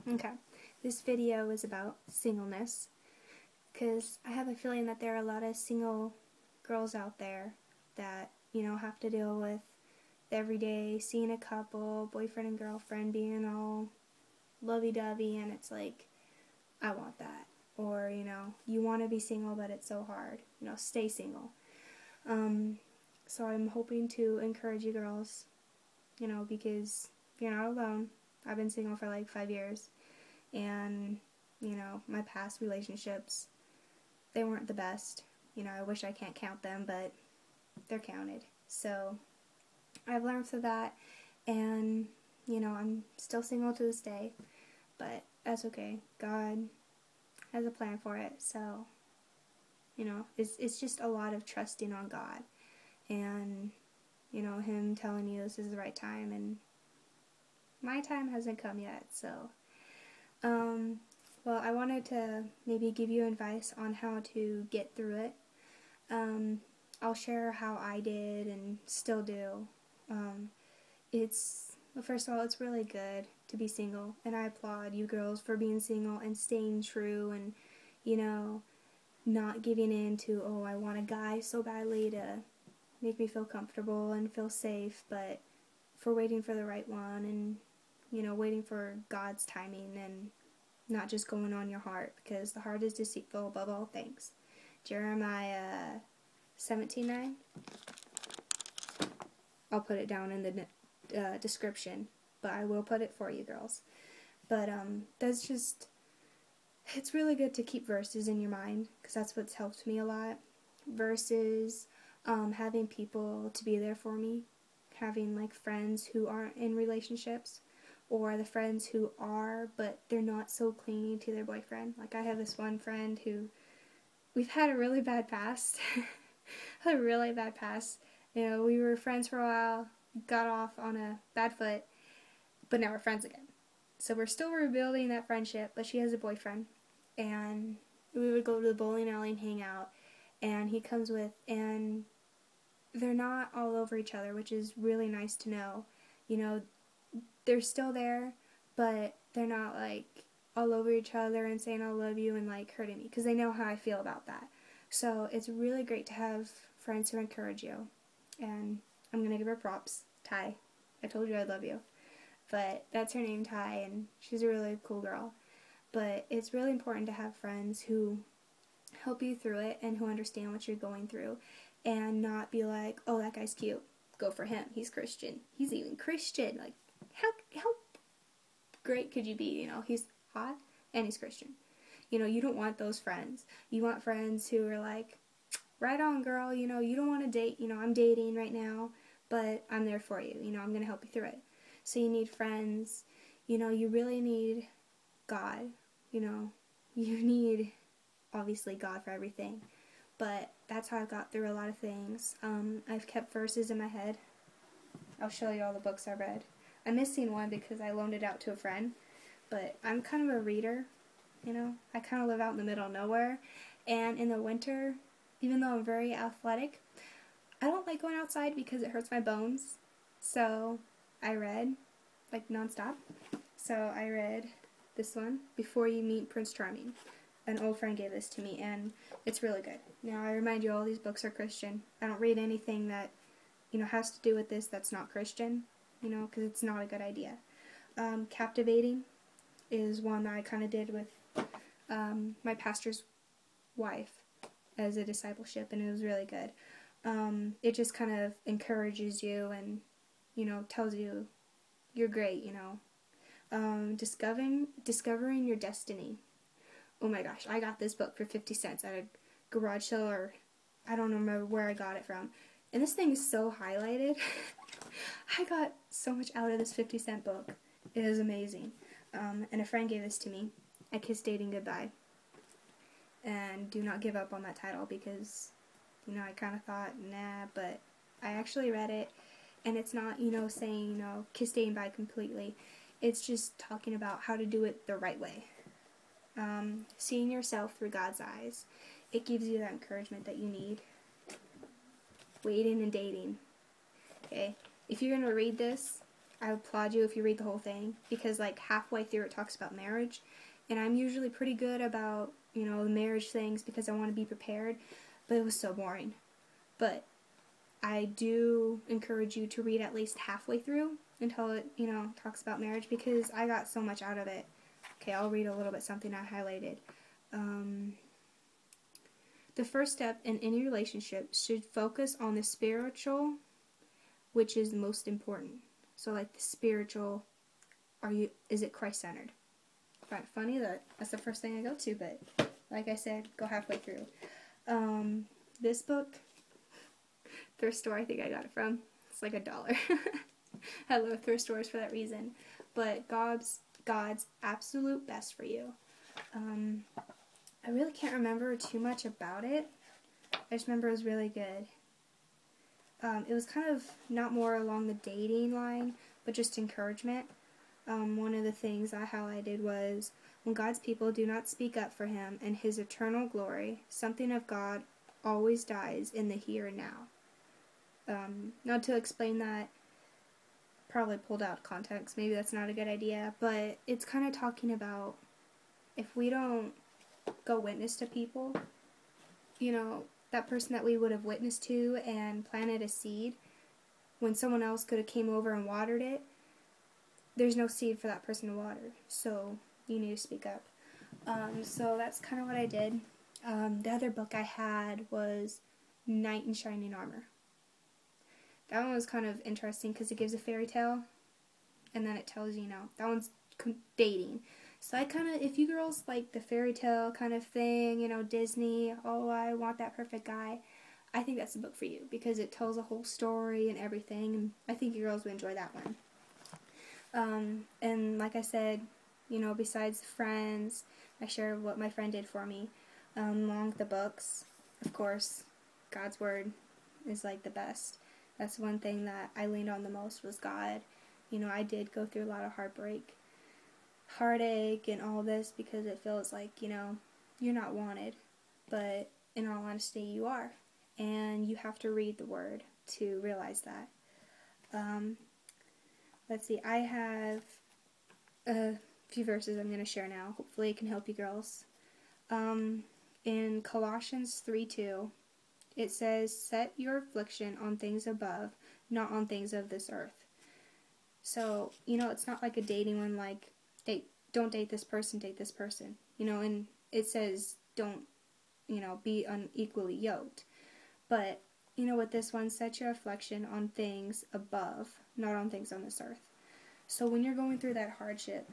Okay, this video is about singleness, because I have a feeling that there are a lot of single girls out there that, have to deal with every day seeing a couple, boyfriend and girlfriend being all lovey-dovey, and it's like, I want that. Or, you want to be single, but it's so hard. Stay single. So I'm hoping to encourage you girls, because you're not alone. I've been single for like 5 years. And, my past relationships, they weren't the best. I wish I can't count them, but they're counted. So, I've learned from that, and, I'm still single to this day, but that's okay. God has a plan for it, so, it's just a lot of trusting on God, and, Him telling you this is the right time, and my time hasn't come yet, so, well, I wanted to maybe give you advice on how to get through it. I'll share how I did and still do. Well, first of all, it's really good to be single, and I applaud you girls for being single and staying true and, not giving in to, oh, I want a guy so badly to make me feel comfortable and feel safe, but for waiting for the right one and, waiting for God's timing and not just going on your heart, because the heart is deceitful above all things. Jeremiah 17:9. I'll put it down in the description, but I will put it for you girls. But it's really good to keep verses in your mind, because that's what's helped me a lot. Verses, having people to be there for me, having like friends who aren't in relationships, or the friends who are, but they're not so clingy to their boyfriend. Like I have this one friend who, we've had a really bad past. We were friends for a while, got off on a bad foot, but now we're friends again. So we're still rebuilding that friendship, but she has a boyfriend, and we would go to the bowling alley and hang out, and he comes with, and they're not all over each other, which is really nice to know. They're still there, but they're not like all over each other and saying I love you and like hurting me, because they know how I feel about that. So it's really great to have friends who encourage you, and I'm gonna give her props. Ty, I told you I love you, but that's her name, Ty, and she's a really cool girl. But it's really important to have friends who help you through it and who understand what you're going through, and not be like, oh, that guy's cute, go for him, he's Christian, he's even Christian, like how great could you be? He's hot and he's Christian. You don't want those friends. You want friends who are like, right on girl, you don't want to date, I'm dating right now, but I'm there for you, I'm going to help you through it. So you need friends, you really need God, you need, obviously, God for everything, but that's how I got through a lot of things. I've kept verses in my head. I'll show you all the books I read. I'm missing one because I loaned it out to a friend, but I'm kind of a reader, I kind of live out in the middle of nowhere, and in the winter, even though I'm very athletic, I don't like going outside because it hurts my bones, so I read, like, nonstop. So I read this one, Before You Meet Prince Charming. An old friend gave this to me, and it's really good. Now, I remind you, all these books are Christian. I don't read anything that, has to do with this that's not Christian, because it's not a good idea. Captivating is one that I kind of did with my pastor's wife as a discipleship, and it was really good. It just kind of encourages you and, tells you you're great, Discovering Your Destiny. Oh my gosh, I got this book for 50 cents at a garage sale, or I don't remember where I got it from. And this thing is so highlighted. I got so much out of this 50-cent book. It is amazing. And a friend gave this to me. I Kissed Dating Goodbye. And do not give up on that title, because, I kind of thought, nah, but I actually read it, and it's not, saying, kiss dating goodbye completely. It's just talking about how to do it the right way. Seeing yourself through God's eyes. It gives you that encouragement that you need. Waiting and dating. Okay, if you're going to read this, I applaud you if you read the whole thing, because like halfway through it talks about marriage, and I'm usually pretty good about, you know, the marriage things because I want to be prepared, but it was so boring. But I do encourage you to read at least halfway through until it, you know, talks about marriage, because I got so much out of it. Okay, I'll read a little bit something I highlighted. The first step in any relationship should focus on the spiritual, which is the most important. So like the spiritual, is it Christ-centered? I find it funny that that's the first thing I go to, but like I said, go halfway through. This book, thrift store I think I got it from. It's like $1. I love thrift stores for that reason. But God's absolute best for you. I really can't remember too much about it. I just remember it was really good. It was kind of not more along the dating line, but just encouragement. One of the things I highlighted was, when God's people do not speak up for Him and His eternal glory, something of God always dies in the here and now. Not to explain that, probably pulled out of context, maybe that's not a good idea, but it's kind of talking about if we don't go witness to people, you know, that person that we would have witnessed to and planted a seed, when someone else could have came over and watered it, there's no seed for that person to water, so you need to speak up. So that's kind of what I did. The other book I had was Knight in Shining Armor. That one was kind of interesting because it gives a fairy tale, and then it tells you, that one's dating. So I kind of, if you girls like the fairy tale kind of thing, Disney, oh, I want that perfect guy, I think that's the book for you, because it tells a whole story and everything, and I think you girls would enjoy that one. And like I said, besides friends, I share what my friend did for me. Along with the books, of course, God's Word is like the best. That's one thing that I leaned on the most, was God. I did go through a lot of heartache, and all this, because it feels like, you're not wanted. But in all honesty, you are. And you have to read the Word to realize that. Let's see, I have a few verses I'm going to share now. Hopefully it can help you girls. In Colossians 3:2, it says, "Set your affliction on things above, not on things of this earth." So, it's not like a dating one, like, don't date this person, date this person. And it says don't, be unequally yoked. But, with this one, set your affliction on things above, not on things on this earth. So when you're going through that hardship,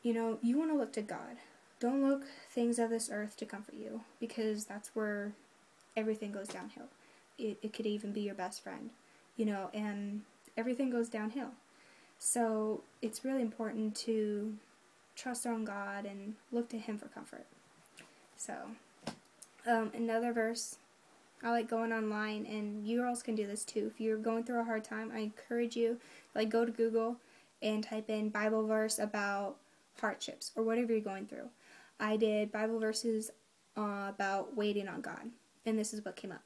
you want to look to God. Don't look things of this earth to comfort you, because that's where everything goes downhill. It could even be your best friend, and everything goes downhill. So it's really important to trust on God and look to Him for comfort. So, another verse, I like going online, and you girls can do this too. If you're going through a hard time, I encourage you, go to Google and type in Bible verse about hardships or whatever you're going through. I did Bible verses about waiting on God, and this is what came up.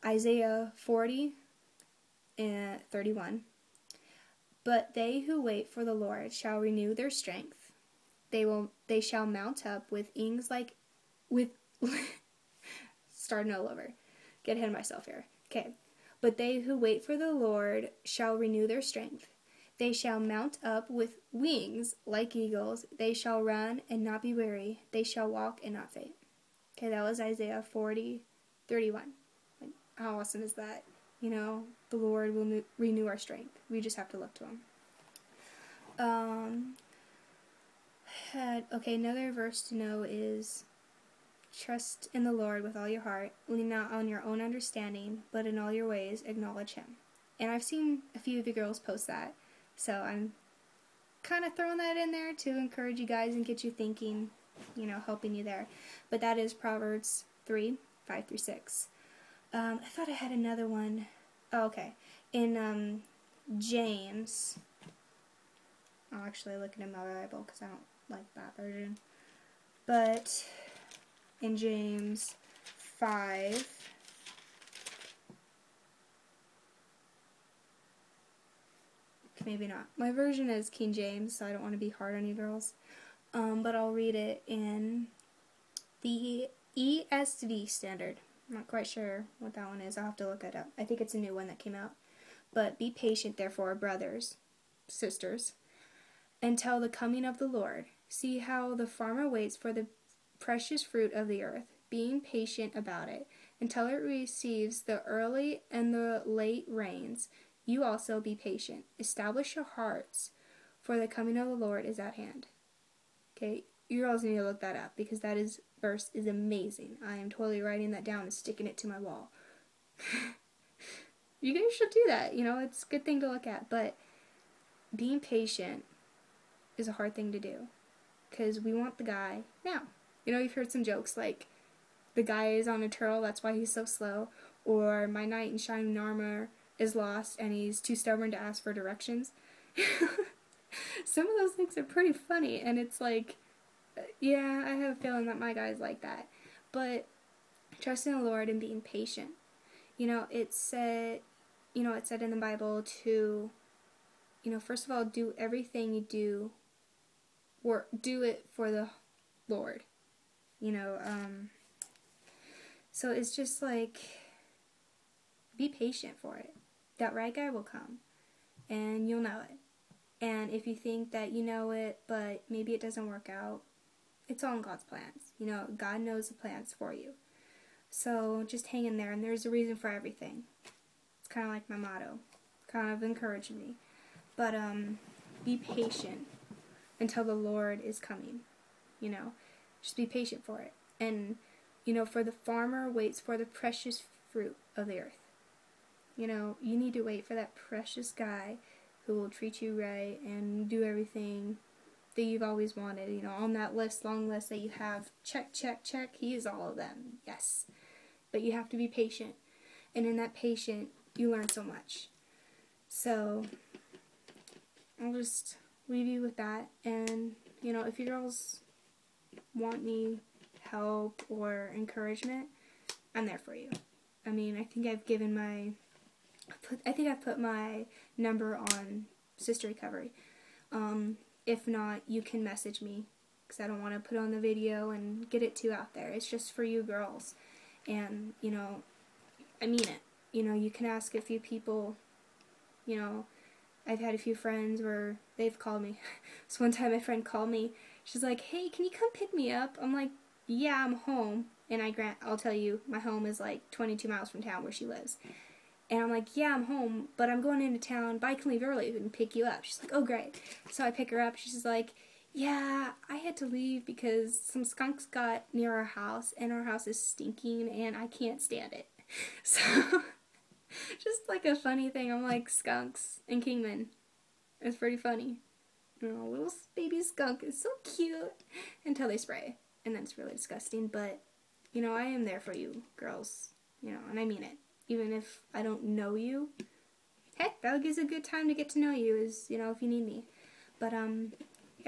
Isaiah 40:31. "But they who wait for the Lord shall renew their strength. They shall mount up with wings starting all over. Get ahead of myself here. Okay. "But they who wait for the Lord shall renew their strength. They shall mount up with wings like eagles. They shall run and not be weary. They shall walk and not faint." Okay, that was Isaiah 40:31. How awesome is that? The Lord will renew our strength. We just have to look to Him. Another verse to know is, "Trust in the Lord with all your heart. Lean not on your own understanding, but in all your ways acknowledge Him." And I've seen a few of you girls post that, so I'm kind of throwing that in there to encourage you guys and get you thinking, helping you there. But that is Proverbs 3:5-6. I thought I had another one. Oh, okay. In James, I'll actually look in my Bible because I don't like that version. But in James 5, maybe not. My version is King James, so I don't want to be hard on you girls. But I'll read it in the ESV standard. I'm not quite sure what that one is. I'll have to look it up. I think it's a new one that came out. But be patient, therefore, brothers, sisters, until the coming of the Lord. See how the farmer waits for the precious fruit of the earth, being patient about it, until it receives the early and the late rains. You also be patient. Establish your hearts, for the coming of the Lord is at hand. Okay, you girls need to look that up, because that verse is amazing. I am totally writing that down and sticking it to my wall. You guys should do that. You know, it's a good thing to look at. But being patient is a hard thing to do, because we want the guy now. You know, you've heard some jokes like, the guy is on a turtle, that's why he's so slow. Or my knight in shining armor is lost and he's too stubborn to ask for directions. Some of those things are pretty funny, and it's like, yeah, I have a feeling that my guy's like that. But trusting the Lord and being patient. You know, it said in the Bible to, first of all, do everything you do, or do it for the Lord. So it's just like, be patient for it. That right guy will come, and you'll know it. And if you think that you know it, but maybe it doesn't work out, it's all in God's plans. God knows the plans for you. So just hang in there, and there's a reason for everything. It's kind of like my motto. Kind of encouraging me. But be patient until the Lord is coming. Just be patient for it. And, for the farmer waits for the precious fruit of the earth. You need to wait for that precious guy who will treat you right and do everything that you've always wanted. On that long list that you have, check, check, check, he is all of them. Yes. But you have to be patient. And in that patient, you learn so much. So, I'll just leave you with that. And, if you girls want me help or encouragement, I'm there for you. I think I've put my number on Sister Recovery. If not, you can message me, because I don't want to put on the video and get it too out there. It's just for you girls. And, I mean it. You can ask a few people. I've had a few friends where they've called me. So one time my friend called me. She's like, hey, can you come pick me up? I'm like, yeah, I'm home. And I'll tell you, my home is like 22 miles from town where she lives. And I'm like, yeah, I'm home, but I'm going into town, but I can leave early and pick you up. She's like, oh, great. So I pick her up. She's like, yeah, I had to leave because some skunks got near our house, and our house is stinking, and I can't stand it. So, just like a funny thing. I'm like, skunks and Kingman. It's pretty funny. Little baby skunk is so cute until they spray, and then it's really disgusting. But, I am there for you, girls, and I mean it. Even if I don't know you, heck, that gives a good time to get to know you, is, if you need me. But, and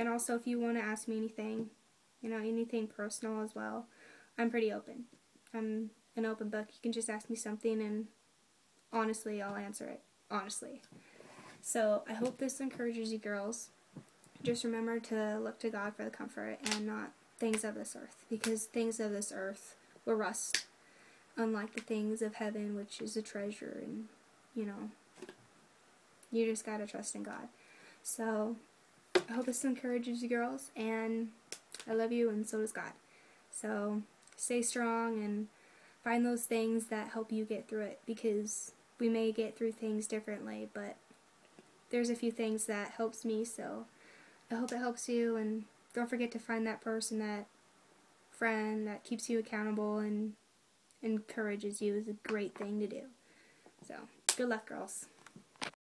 also if you want to ask me anything, anything personal as well, I'm pretty open. I'm an open book. You can just ask me something, and honestly, I'll answer it. Honestly. So, I hope this encourages you girls. Just remember to look to God for the comfort, and not things of this earth, because things of this earth will rust. Unlike the things of heaven, which is a treasure, and, you just gotta trust in God. So, I hope this encourages you girls, and I love you, and so does God. So, stay strong, and find those things that help you get through it, because we may get through things differently, but there's a few things that helps me, so I hope it helps you, and don't forget to find that person, that friend that keeps you accountable and encourages you. Is a great thing to do. So, good luck, girls.